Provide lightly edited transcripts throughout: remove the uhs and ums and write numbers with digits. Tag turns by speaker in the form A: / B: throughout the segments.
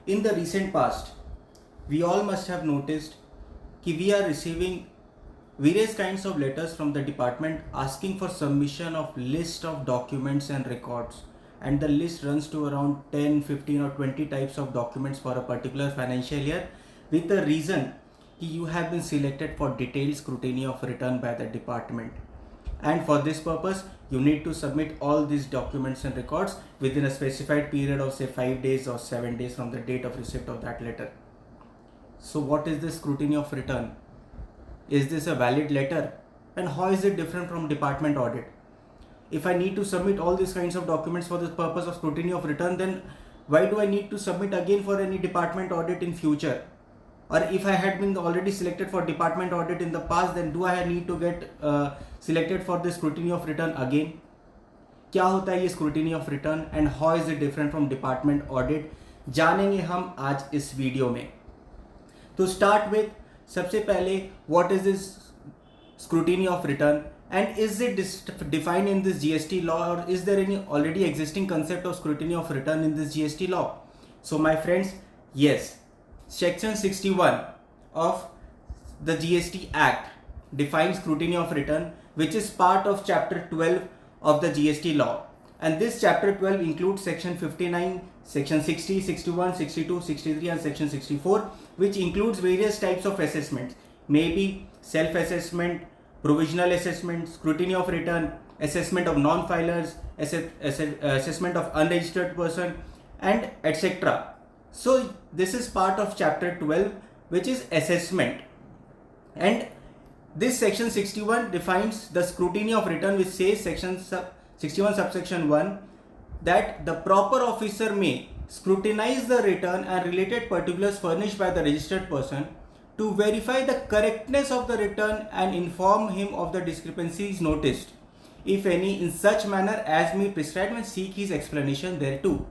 A: In the recent past, we all must have noticed that we are receiving various kinds of letters from the department asking for submission of list of documents and records, and the list runs to around 10, 15 or 20 types of documents for a particular financial year, with the reason that you have been selected for detailed scrutiny of return by the department, and for this purpose you need to submit all these documents and records within a specified period of say 5 days or 7 days from the date of receipt of that letter. So what is this scrutiny of return? Is this a valid letter? And how is it different from department audit? If I need to submit all these kinds of documents for the purpose of scrutiny of return, then why do I need to submit again for any department audit in future? Or if I had been already selected for department audit in the past, then do I need to get selected for the scrutiny of return again? क्या होता है ये scrutiny of return and how is it different from department audit, जानेंगे हम आज इस video में. To start with, सबसे पहले what is this scrutiny of return and is it defined in this GST law, or is there any already existing concept of scrutiny of return in this GST law? So my friends, yes, section 61 of the GST Act defines scrutiny of return, which is part of chapter 12 of the GST law, and this chapter 12 includes section 59, section 60, 61, 62, 63 and section 64, which includes various types of assessments, maybe self-assessment, provisional assessment, scrutiny of return, assessment of non-filers, assessment of unregistered person, and etc. So this is part of chapter 12, which is assessment, and this section 61 defines the scrutiny of return, which says section 61 subsection 1 that the proper officer may scrutinize the return and related particulars furnished by the registered person to verify the correctness of the return and inform him of the discrepancies noticed, if any, in such manner as may prescribe, and seek his explanation thereto.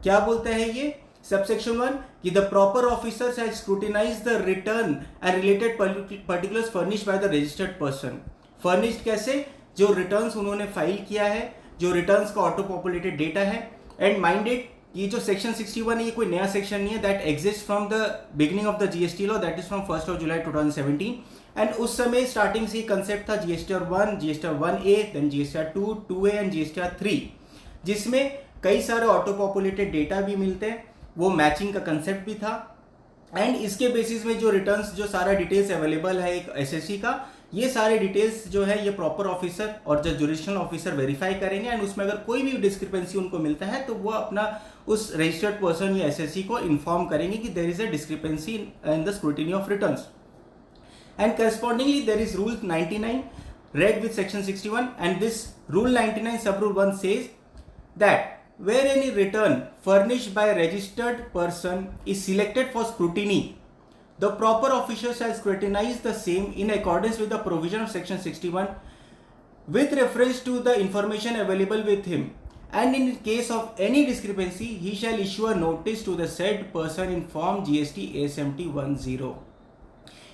A: क्या बोलता है ये subsection 1 कि the proper officer shall scrutinize the return and related particulars furnished by the registered person. Furnished कैसे? जो returns उन्होंने file किया है, जो returns का auto populated data है, and minded ये जो section 61 है ये कोई नया section नहीं है, that exists from the beginning of the GST law, that is from 1st of July 2017, and उस समय starting से concept था GSTR 1, GSTR 1A, then GSTR 2, 2A and GSTR 3, जिसमें कई सारे auto populated data भी मिलते हैं, वो मैचिंग का कंसेप्ट भी था, एंड इसके बेसिस में जो रिटर्न्स जो सारा डिटेल्स अवेलेबल है एक एसएससी का, ये सारे डिटेल्स जो है ये प्रॉपर ऑफिसर और जो जुडिशनल ऑफिसर वेरीफाई करेंगे, एंड उसमें अगर कोई भी डिस्क्रिपेंसी उनको मिलता है तो वो अपना उस रजिस्टर्ड पर्सन या एसएससी को इन्फॉर्म करेंगे कि there is a discrepancy in the scrutiny of returns, and correspondingly there is rule 99 read with section 61, and this rule 99 sub rule 1 says that where any return furnished by a registered person is selected for scrutiny, the proper officer shall scrutinize the same in accordance with the provision of section 61 with reference to the information available with him, and in case of any discrepancy he shall issue a notice to the said person in form GST ASMT 10,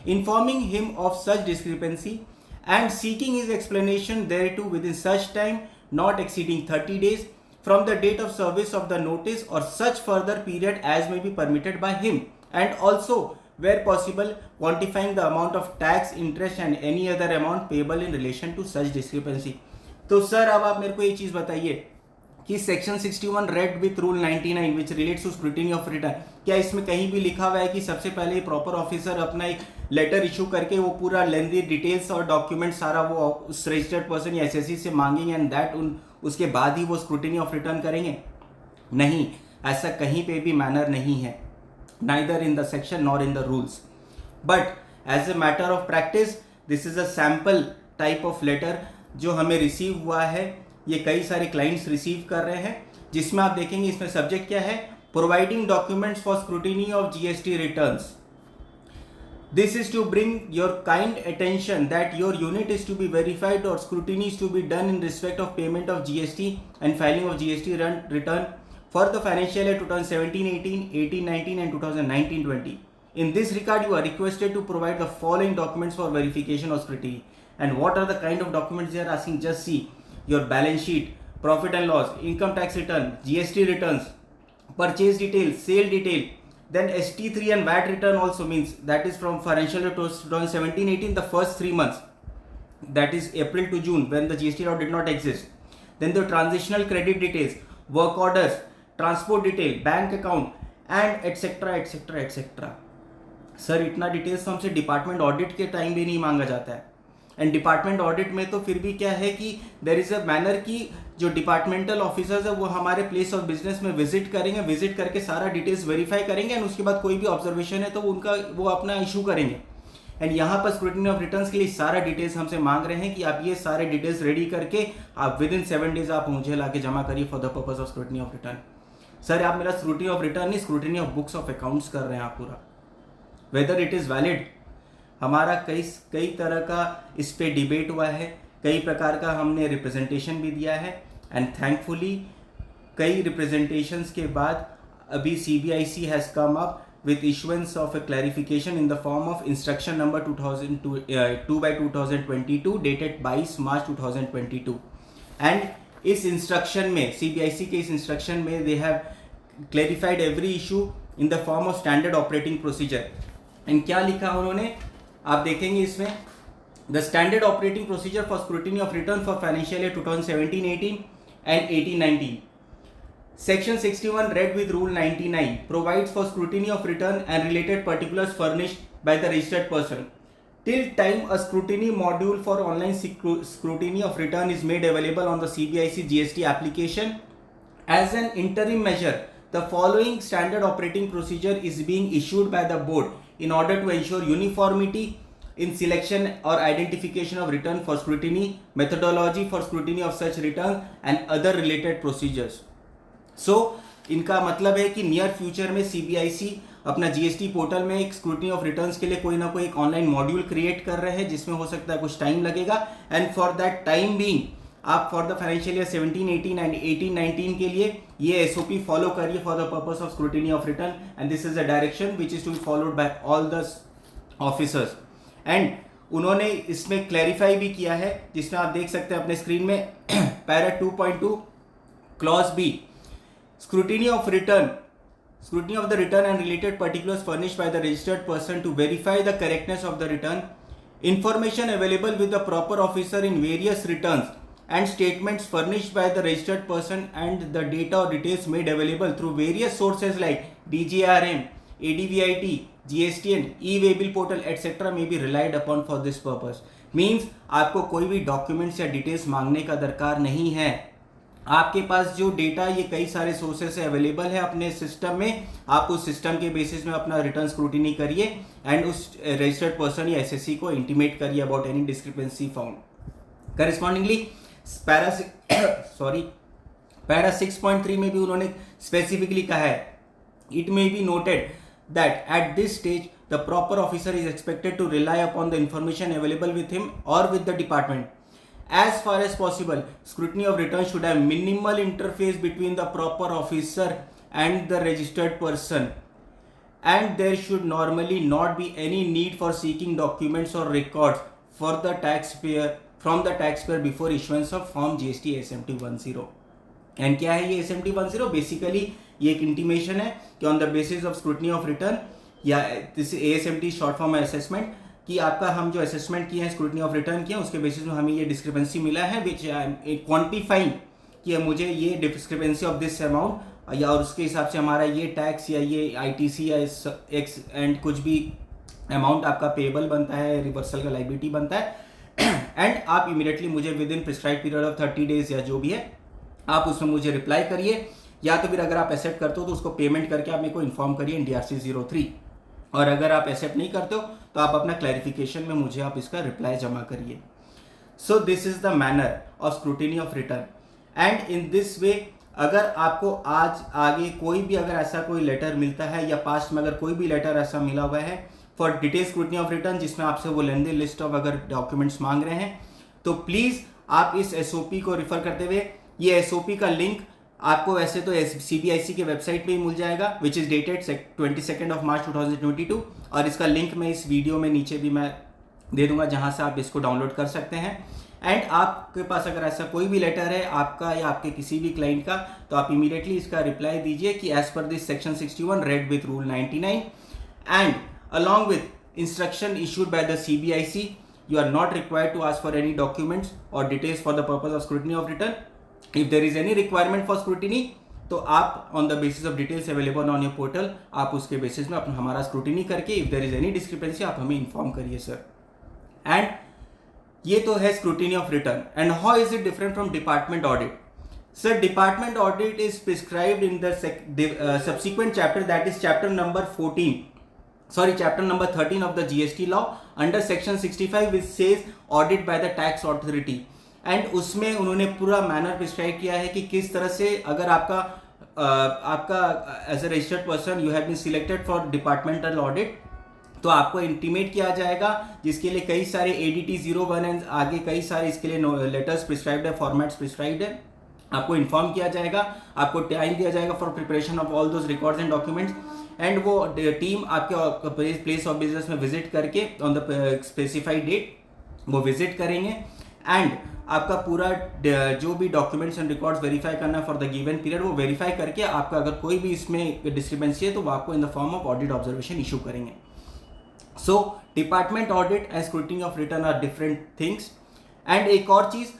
A: informing him of such discrepancy and seeking his explanation thereto within such time not exceeding 30 days from the date of service of the notice, or such further period as may be permitted by him, and also where possible quantifying the amount of tax, interest and any other amount payable in relation to such discrepancy. तो sir अब आप मेरे को ये चीज बताइए कि section 61 read with rule 99 which relates to scrutiny of return, क्या इसमें कहीं भी लिखा हुआ है कि सबसे पहले प्रॉपर ऑफिसर अपना एक लेटर इशू करके वो पूरा लेंथी डिटेल्स और डॉक्यूमेंट सारा वो उस रजिस्टर्ड पर्सन या एसएससी से मांगेंगे एंड दैट उसके बाद ही वो स्क्रूटिनी ऑफ रिटर्न करेंगे? नहीं, ऐसा कहीं पे भी मैनर नहीं है, neither in the section nor in the rules. But as a matter of practice this is a sample type of letter जो हमें रिसीव हुआ है, ये कई सारे क्लाइंट्स रिसीव कर रहे हैं, जिसमें आप देखेंगे इसमें सब्जेक्ट क्या है, providing documents for scrutiny of GST returns. This is to bring your kind attention that your unit is to be verified or scrutiny is to be done in respect of payment of GST and filing of GST return for the financial year 2017-18, 18-19 and 2019-20. In this regard, you are requested to provide the following documents for verification or scrutiny. And what are the kind of documents they are asking? Just see your balance sheet, profit and loss, income tax return, GST returns, purchase detail, sale detail, then ST3 and VAT return also, means that is from financial year 2017-18, the first 3 months, that is April to June, when the GST law did not exist. Then the transitional credit details, work orders, transport detail, bank account, and etc etc etc. Sir इतना details तो हमसे department audit के time भी नहीं मांगा जाता है. And department audit में तो फिर भी क्या है कि देर इज अ मैनर कि जो डिपार्टमेंटल ऑफिसर्स है वो हमारे प्लेस ऑफ बिजनेस में विजिट करेंगे, विजिट करके सारा डिटेल्स वेरीफाई करेंगे एंड उसके बाद कोई भी ऑब्जर्वेशन है तो उनका वो अपना इशू करेंगे. एंड यहाँ पर स्क्रूटिनी ऑफ रिटर्न्स के लिए सारा डिटेल्स हमसे मांग रहे हैं कि आप ये सारे डिटेल्स रेडी करके आप विद इन 7 days आप मुझे लाके जमा करिए for the purpose of scrutiny of return. Sir आप मेरा स्क्रूटिनी ऑफ रिटर्न नहीं, scrutiny of books of accounts कर रहे हैं आप पूरा. वेदर इट इज़ वैलिड, हमारा कई तरह का इस पे डिबेट हुआ है, कई प्रकार का हमने रिप्रेजेंटेशन भी दिया है एंड थैंकफुली कई रिप्रेजेंटेशंस के बाद अभी CBIC has come up with issuance of a clarification in the form of instruction number 2/2022 dated 22 March 2022. and इस इंस्ट्रक्शन में CBIC के इस इंस्ट्रक्शन में they have clarified every issue in the form of standard operating procedure. And क्या लिखा उन्होंने आप देखेंगे इसमें, the standard operating procedure for scrutiny of return for financial year 2017-18 and 18-19. Section 61 read with Rule 99 provides for scrutiny of return and related particulars furnished by the registered person. Till time a scrutiny module for online scrutiny of return is made available on the CBIC GST application. As an interim measure, the following standard operating procedure is being issued by the board in order to ensure uniformity in selection or identification of return for scrutiny, methodology for scrutiny of such return and other related procedures. सो इनका मतलब है कि near future में CBIC अपना GST portal में एक scrutiny of returns के लिए कोई ना कोई एक ऑनलाइन मॉड्यूल क्रिएट कर रहे हैं जिसमें हो सकता है कुछ टाइम लगेगा. And for that time being आप फॉर द फाइनेंशियल ईयर 17-18 एंड 18-19 के लिए ये SOP फॉलो करिए for the purpose of scrutiny of return. And this is a direction which is to be followed by all the officers. And उन्होंने इसमें clarify भी किया है जिसमें आप देख सकते हैं अपने स्क्रीन में para 2.2 clause B, scrutiny of the return and related particulars furnished by the registered person to verify the correctness of the return, information available with the proper officer in various returns and statements furnished by the registered person and the data or details made available through various sources like DGRM, ADVIT, GST and e-waybill portal etc. may be relied upon for this purpose. Means आपको कोई भी documents या details मांगने का दरकार नहीं है. आपके पास जो डेटा ये कई सारे सोर्सेज से अवेलेबल है अपने सिस्टम में, आप उस सिस्टम के बेसिस में अपना रिटर्न स्क्रूटिनी करिए एंड उस रजिस्टर्ड पर्सन या SSC को इंटीमेट करिए about any discrepancy found. Correspondingly para 6.3 में भी उन्होंने स्पेसिफिकली कहा है, it may be noted that at this stage the proper officer is expected to rely upon the information available with him और with the department. As far as possible, scrutiny of return should have minimal interface between the proper officer and the registered person, and there should normally not be any need for seeking documents or records for the taxpayer from the taxpayer before issuance of form GST SMT 10. And क्या है ये SMT 10? Basically ये एक intimation है कि on the basis of scrutiny of return या this ASMT short form assessment कि आपका हम जो असेसमेंट किए हैं स्क्रूटनी ऑफ रिटर्न किया उसके बेसिस में हमें ये डिस्क्रिपेंसी मिला है विच क्वांटिफाइंग कि मुझे ये डिस्क्रिपेंसी ऑफ दिस अमाउंट या और उसके हिसाब से हमारा ये टैक्स या ये ITC या एक्स एंड कुछ भी अमाउंट आपका पेबल बनता है, रिवर्सल का लाइबिलिटी बनता है एंड आप इमीडिएटली मुझे with in prescribe period of 30 days या जो भी है आप उसमें मुझे रिप्लाई करिए, या तो फिर अगर आप एक्सेप्ट करते हो तो उसको पेमेंट करके आप मेरे को इन्फॉर्म करिए इन DRC 03, और अगर आप एक्सेप्ट नहीं करते हो तो आप अपना क्लैरिफिकेशन में मुझे आप इसका रिप्लाई जमा करिए. So this is the manner of scrutiny of return. And in this way अगर आपको आज आगे कोई भी अगर ऐसा कोई लेटर मिलता है या पास्ट में अगर कोई भी लेटर ऐसा मिला हुआ है for detail scrutiny of return जिसमें आपसे वो लेंदी लिस्ट ऑफ अगर डॉक्यूमेंट्स मांग रहे हैं तो प्लीज़ आप इस SOP को रिफर करते हुए, ये SOP का लिंक आपको वैसे तो CBIC के वेबसाइट पे ही मिल जाएगा विच इज़ डेटेड 22 March 2022, और इसका लिंक मैं इस वीडियो में नीचे भी मैं दे दूंगा जहां से आप इसको डाउनलोड कर सकते हैं. एंड आपके पास अगर ऐसा कोई भी लेटर है आपका या आपके किसी भी क्लाइंट का, तो आप इमीडिएटली इसका रिप्लाई दीजिए कि as per this section 61 read with rule 99 and along with instruction issued by the CBIC, you are not required to ask for any documents or details for the purpose of scrutiny of return. If there is any requirement for scrutiny, तो आप on the basis of details available on your portal, आप उसके basis में अपना हमारा scrutiny करके if there is any discrepancy आप हमें इन्फॉर्म करिए सर. एंड ये तो है scrutiny of return. And how is it different from department audit? Sir, department audit is prescribed in the subsequent chapter, that is chapter number 13 of the GST law under section 65 which says audit by the tax authority. And उसमें उन्होंने पूरा manner prescribe किया है कि किस तरह से अगर आपका as a registered person you have been selected for departmental audit, तो आपको इंटीमेट किया जाएगा, जिसके लिए कई सारे ADT 01 एंड आगे कई सारे इसके लिए लेटर्स प्रिस्क्राइब्ड है, फॉर्मेट्स प्रिस्क्राइब्ड है. आपको इन्फॉर्म किया जाएगा, आपको टाइम दिया जाएगा for preparation of all those records and documents. And वो टीम आपके प्लेस ऑफ बिजनेस में विजिट करके ऑन द स्पेसिफाइड डेट वो विजिट करेंगे एंड आपका पूरा जो भी डॉक्यूमेंट्स एंड रिकॉर्ड्स वेरीफाई करना फॉर द गिवन पीरियड वो वेरीफाई करके आपका अगर कोई भी इसमें डिस्क्रिपेंसी है तो वो आपको in the form of audit observation issue करेंगे. So department audit and scrutiny of return are different things. And एक और चीज़,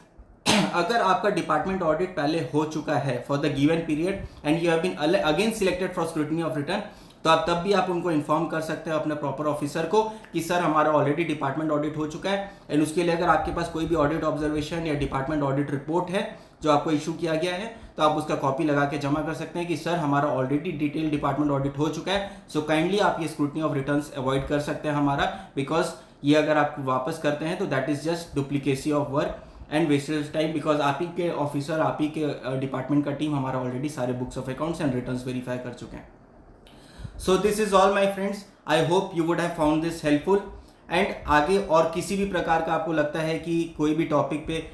A: अगर आपका डिपार्टमेंट ऑडिट पहले हो चुका है for the given period and you have been again selected for scrutiny of return, तो आप तब भी आप उनको इन्फॉर्म कर सकते हैं अपने प्रॉपर ऑफिसर को कि सर हमारा ऑलरेडी डिपार्टमेंट ऑडिट हो चुका है. एंड उसके लिए अगर आपके पास कोई भी ऑडिट ऑब्जर्वेशन या डिपार्टमेंट ऑडिट रिपोर्ट है जो आपको इशू किया गया है, तो आप उसका कॉपी लगा के जमा कर सकते हैं कि सर हमारा ऑलरेडी डिटेल डिपार्टमेंट ऑडिट हो चुका है. सो काइंडली आप ये स्क्रूटिनी ऑफ रिटर्न्स अवॉइड कर सकते हैं हमारा, बिकॉज ये अगर आप वापस करते हैं तो that is just duplicacy of work and wastage time, because आप ही के ऑफिसर, आप ही के डिपार्टमेंट का टीम हमारा ऑलरेडी सारे books of accounts and returns verify कर चुके हैं. So this is all my friends, I hope you would have found this helpful. And आगे और किसी भी प्रकार का आपको लगता है कि कोई भी टॉपिक पे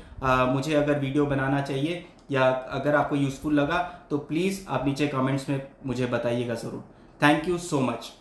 A: मुझे अगर वीडियो बनाना चाहिए या अगर आपको यूजफुल लगा तो प्लीज़ आप नीचे कमेंट्स में मुझे बताइएगा ज़रूर. Thank you so much.